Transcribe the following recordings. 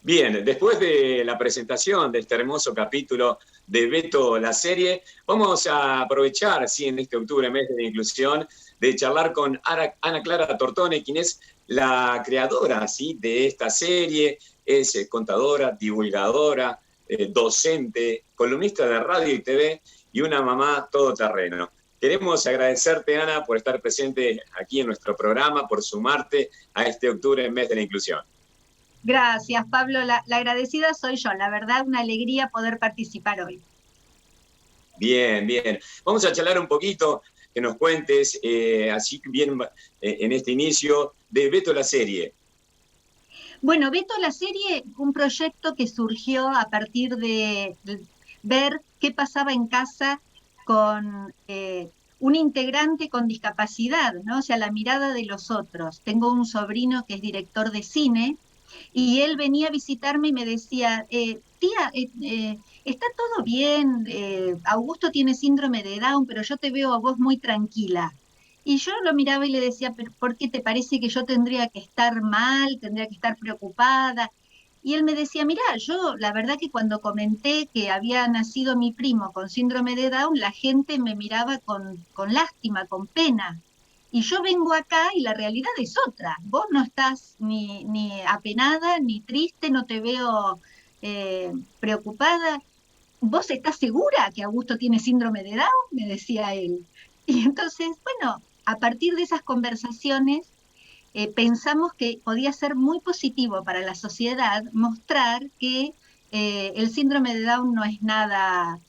Bien, después de la presentación de este hermoso capítulo de Beto la serie, vamos a aprovechar, sí, en este octubre, mes de la inclusión, de charlar con Ana Clara Tortone, quien es la creadora, sí, de esta serie, es contadora, divulgadora, docente, columnista de radio y TV y una mamá todoterreno. Queremos agradecerte, Ana, por estar presente aquí en nuestro programa, por sumarte a este octubre, mes de la inclusión. Gracias, Pablo. La agradecida soy yo. La verdad, una alegría poder participar hoy. Bien, bien. Vamos a charlar un poquito, que nos cuentes, así bien en este inicio, de Beto la serie. Bueno, Beto la serie, un proyecto que surgió a partir de ver qué pasaba en casa con un integrante con discapacidad, ¿no? O sea, la mirada de los otros. Tengo un sobrino que es director de cine y él venía a visitarme y me decía, tía, está todo bien, Augusto tiene síndrome de Down, pero yo te veo a vos muy tranquila. Y yo lo miraba y le decía, pero ¿por qué te parece que yo tendría que estar mal, tendría que estar preocupada? Y él me decía, mira, yo la verdad que cuando comenté que había nacido mi primo con síndrome de Down, la gente me miraba con lástima, con pena. Y yo vengo acá y la realidad es otra. Vos no estás ni apenada, ni triste, no te veo preocupada. ¿Vos estás segura que Augusto tiene síndrome de Down? Me decía él. Y entonces, bueno, a partir de esas conversaciones, pensamos que podía ser muy positivo para la sociedad mostrar que el síndrome de Down no es nada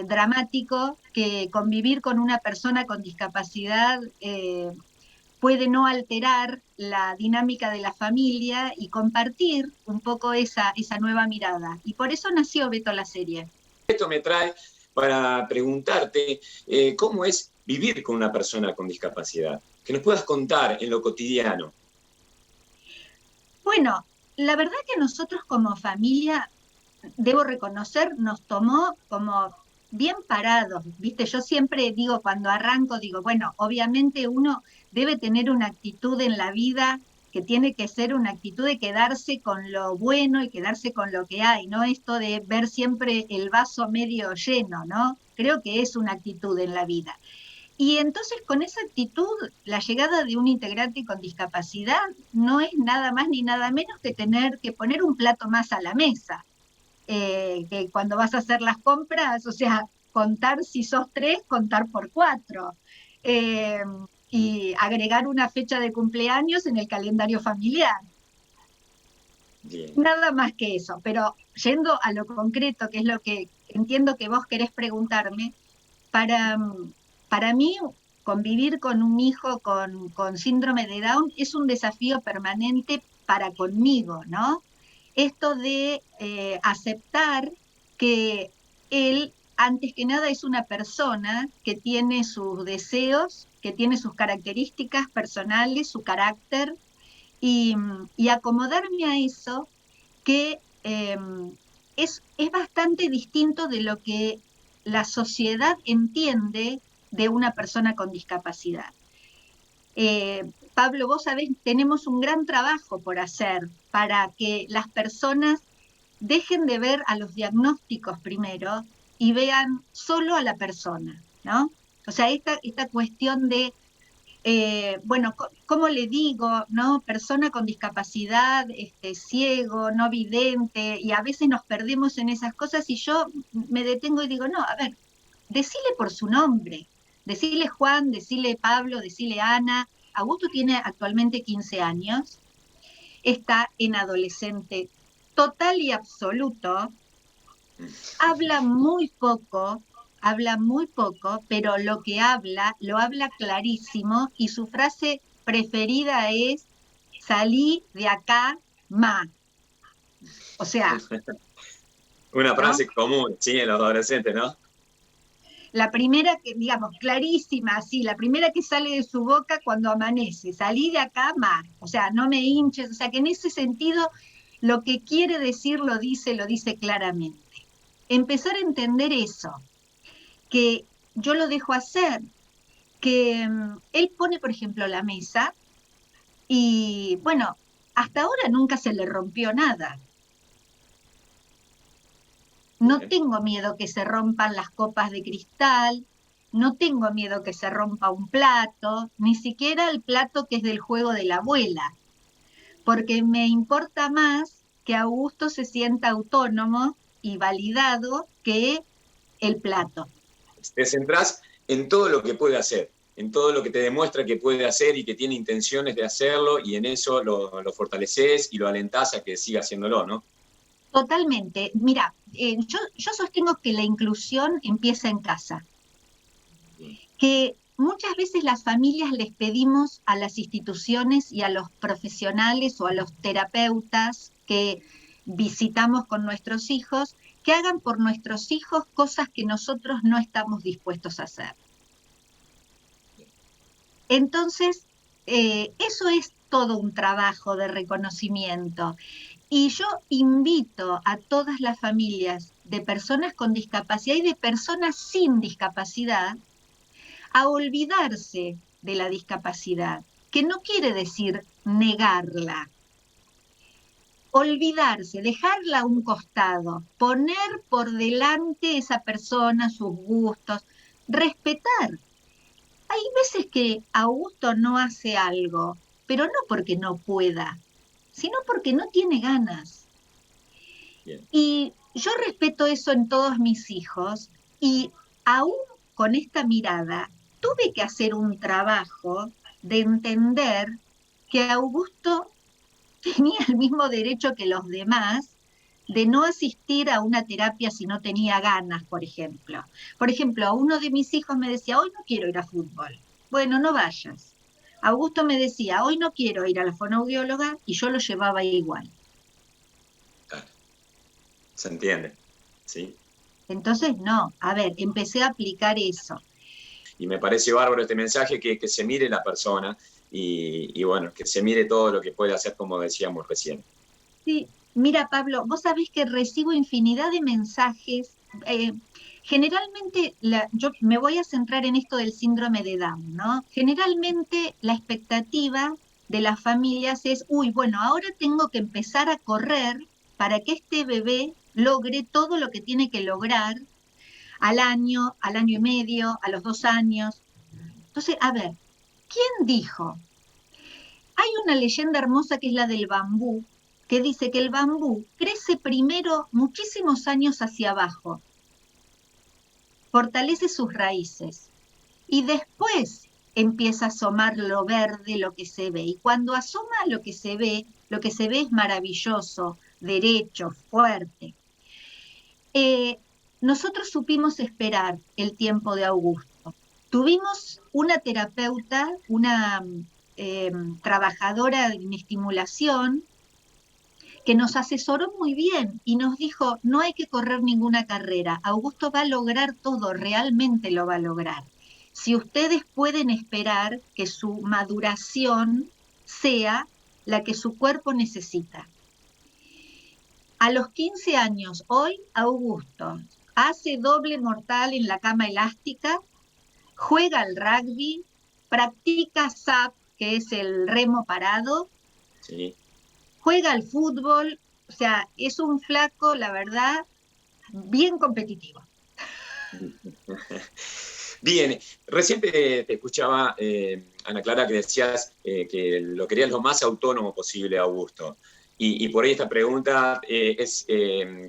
dramático, que convivir con una persona con discapacidad puede no alterar la dinámica de la familia y compartir un poco esa nueva mirada. Y por eso nació Beto la serie. Esto me trae para preguntarte cómo es vivir con una persona con discapacidad. Que nos puedas contar en lo cotidiano. Bueno, la verdad que nosotros como familia, debo reconocer, nos tomó como bien parados, ¿viste? Yo siempre digo, cuando arranco, digo, bueno, obviamente uno debe tener una actitud en la vida que tiene que ser una actitud de quedarse con lo bueno y quedarse con lo que hay, ¿no? Esto de ver siempre el vaso medio lleno, ¿no? Creo que es una actitud en la vida. Y entonces con esa actitud, la llegada de un integrante con discapacidad no es nada más ni nada menos que tener que poner un plato más a la mesa, que cuando vas a hacer las compras, o sea, contar si sos tres, contar por cuatro, eh, y agregar una fecha de cumpleaños en el calendario familiar. Bien. Nada más que eso, pero yendo a lo concreto, que es lo que entiendo que vos querés preguntarme, para, para mí convivir con un hijo con síndrome de Down es un desafío permanente para conmigo, ¿no? Esto de aceptar que él, antes que nada, es una persona que tiene sus deseos, que tiene sus características personales, su carácter, y acomodarme a eso que es bastante distinto de lo que la sociedad entiende de una persona con discapacidad. Pablo, vos sabés, tenemos un gran trabajo por hacer para que las personas dejen de ver a los diagnósticos primero y vean solo a la persona, ¿no? O sea, esta cuestión de bueno, ¿cómo le digo, no? Persona con discapacidad, ciego, no vidente, y a veces nos perdemos en esas cosas y yo me detengo y digo, no, a ver, decile por su nombre, decile Juan, decile Pablo, decile Ana. Augusto tiene actualmente 15 años, está en adolescente total y absoluto, habla muy poco, pero lo que habla, lo habla clarísimo y su frase preferida es, salí de acá, ma. O sea, Una ¿no? frase común, sí, en los adolescentes, ¿no? La primera que, digamos, clarísima, así, la primera que sale de su boca cuando amanece, salí de acá, ma. O sea, no me hinches, o sea, que en ese sentido lo que quiere decir lo dice claramente. Empezar a entender eso, que yo lo dejo hacer, que él pone, por ejemplo, la mesa y, bueno, hasta ahora nunca se le rompió nada. No Bien. tengo miedo que se rompan las copas de cristal, no tengo miedo que se rompa un plato, ni siquiera el plato que es del juego de la abuela, porque me importa más que Augusto se sienta autónomo y validado que el plato. Te centrás en todo lo que puede hacer, en todo lo que te demuestra que puede hacer y que tiene intenciones de hacerlo, y en eso lo fortaleces y lo alentás a que siga haciéndolo, ¿no? Totalmente. Mira, yo sostengo que la inclusión empieza en casa, que muchas veces las familias les pedimos a las instituciones y a los profesionales o a los terapeutas que visitamos con nuestros hijos, que hagan por nuestros hijos cosas que nosotros no estamos dispuestos a hacer. Entonces, eso es todo un trabajo de reconocimiento. Y yo invito a todas las familias de personas con discapacidad y de personas sin discapacidad a olvidarse de la discapacidad, que no quiere decir negarla. Olvidarse, dejarla a un costado, poner por delante esa persona, sus gustos, respetar. Hay veces que Augusto no hace algo, pero no porque no pueda, sino porque no tiene ganas. Bien. Y yo respeto eso en todos mis hijos y aún con esta mirada tuve que hacer un trabajo de entender que Augusto tenía el mismo derecho que los demás de no asistir a una terapia si no tenía ganas, por ejemplo. Por ejemplo, a uno de mis hijos me decía, hoy no quiero ir a fútbol. Bueno, no vayas. Augusto me decía, hoy no quiero ir a la fonoaudióloga y yo lo llevaba igual. Claro. Se entiende, ¿sí? Entonces, no, a ver, empecé a aplicar eso. Y me parece bárbaro este mensaje, que se mire la persona y bueno, que se mire todo lo que puede hacer, como decíamos recién. Sí, mira, Pablo, vos sabés que recibo infinidad de mensajes. Generalmente, yo me voy a centrar en esto del síndrome de Down, ¿no? Generalmente la expectativa de las familias es, uy, bueno, ahora tengo que empezar a correr para que este bebé logre todo lo que tiene que lograr al año y medio, a los 2 años. Entonces, a ver, ¿quién dijo? Hay una leyenda hermosa que es la del bambú, que dice que el bambú crece primero muchísimos años hacia abajo, fortalece sus raíces y después empieza a asomar lo verde, lo que se ve. Y cuando asoma lo que se ve es maravilloso, derecho, fuerte. Nosotros supimos esperar el tiempo de Augusto. Tuvimos una terapeuta, una trabajadora en estimulación, que nos asesoró muy bien y nos dijo, no hay que correr ninguna carrera, Augusto va a lograr todo, realmente lo va a lograr. Si ustedes pueden esperar que su maduración sea la que su cuerpo necesita. A los 15 años, hoy, Augusto hace doble mortal en la cama elástica, juega al rugby, practica SAP, que es el remo parado, ¿Sí? juega al fútbol, o sea, es un flaco, la verdad, bien competitivo. Bien, recién te escuchaba, Ana Clara, que decías que lo querías lo más autónomo posible, Augusto. Y por ahí esta pregunta es,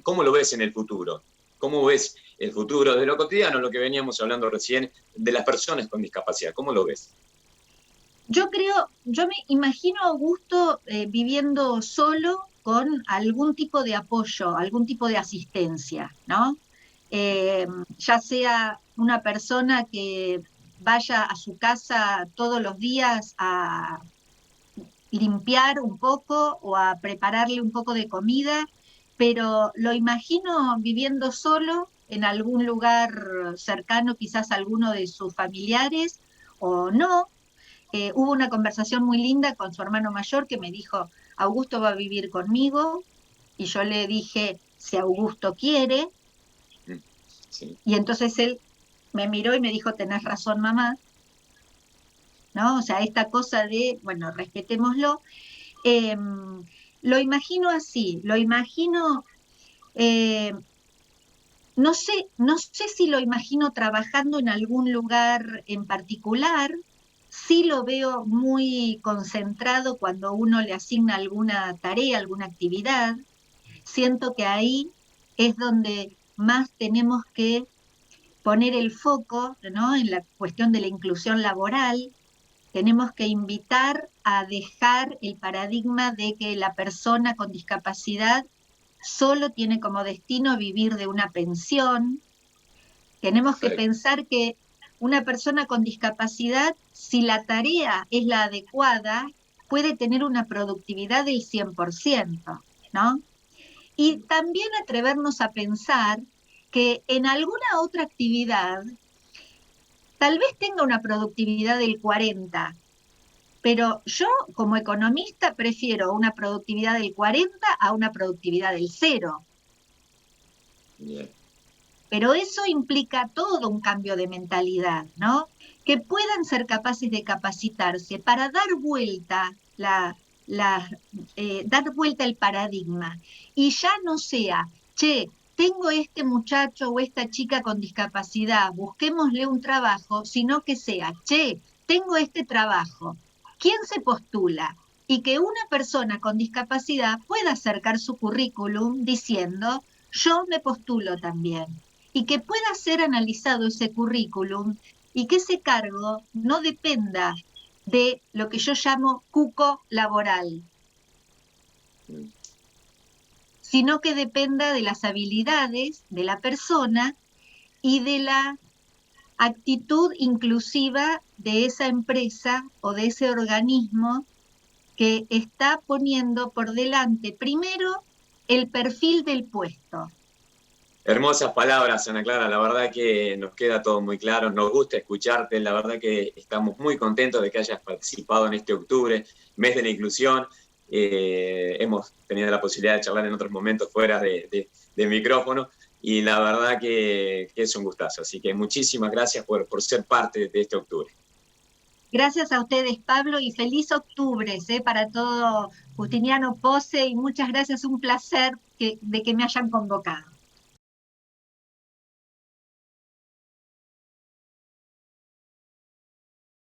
¿cómo lo ves en el futuro? ¿Cómo ves el futuro de lo cotidiano, lo que veníamos hablando recién, de las personas con discapacidad? ¿Cómo lo ves? Yo me imagino a Augusto viviendo solo con algún tipo de apoyo, algún tipo de asistencia, ¿no? Ya sea una persona que vaya a su casa todos los días a limpiar un poco o a prepararle un poco de comida, pero lo imagino viviendo solo en algún lugar cercano, quizás a alguno de sus familiares, o no. Hubo una conversación muy linda con su hermano mayor que me dijo, Augusto va a vivir conmigo, y yo le dije, si Augusto quiere, Sí. y entonces él me miró y me dijo, tenés razón, mamá, ¿no? O sea, esta cosa de, bueno, respetémoslo. Eh, lo imagino así, lo imagino, eh, no sé si lo imagino trabajando en algún lugar en particular, sí lo veo muy concentrado cuando uno le asigna alguna tarea, alguna actividad. Siento que ahí es donde más tenemos que poner el foco, ¿no? En la cuestión de la inclusión laboral. Tenemos que invitar a dejar el paradigma de que la persona con discapacidad solo tiene como destino vivir de una pensión. Tenemos que Perfecto. pensar que una persona con discapacidad, si la tarea es la adecuada, puede tener una productividad del 100%, ¿no? Y también atrevernos a pensar que en alguna otra actividad tal vez tenga una productividad del 40, pero yo como economista prefiero una productividad del 40 a una productividad del 0. Bien. Pero eso implica todo un cambio de mentalidad, ¿no? Que puedan ser capaces de capacitarse para dar vuelta dar vuelta el paradigma y ya no sea, che, tengo este muchacho o esta chica con discapacidad, busquémosle un trabajo, sino que sea, che, tengo este trabajo, ¿quién se postula? Y que una persona con discapacidad pueda acercar su currículum diciendo, yo me postulo también, y que pueda ser analizado ese currículum y que ese cargo no dependa de lo que yo llamo cuco laboral, sino que dependa de las habilidades de la persona y de la actitud inclusiva de esa empresa o de ese organismo que está poniendo por delante primero el perfil del puesto. Hermosas palabras, Ana Clara, la verdad que nos queda todo muy claro, nos gusta escucharte, la verdad que estamos muy contentos de que hayas participado en este octubre, mes de la inclusión. Hemos tenido la posibilidad de charlar en otros momentos fuera de micrófono y la verdad que es un gustazo, así que muchísimas gracias por ser parte de este octubre. Gracias a ustedes, Pablo, y feliz octubre para todo Justiniano Pose, y muchas gracias, un placer de que me hayan convocado.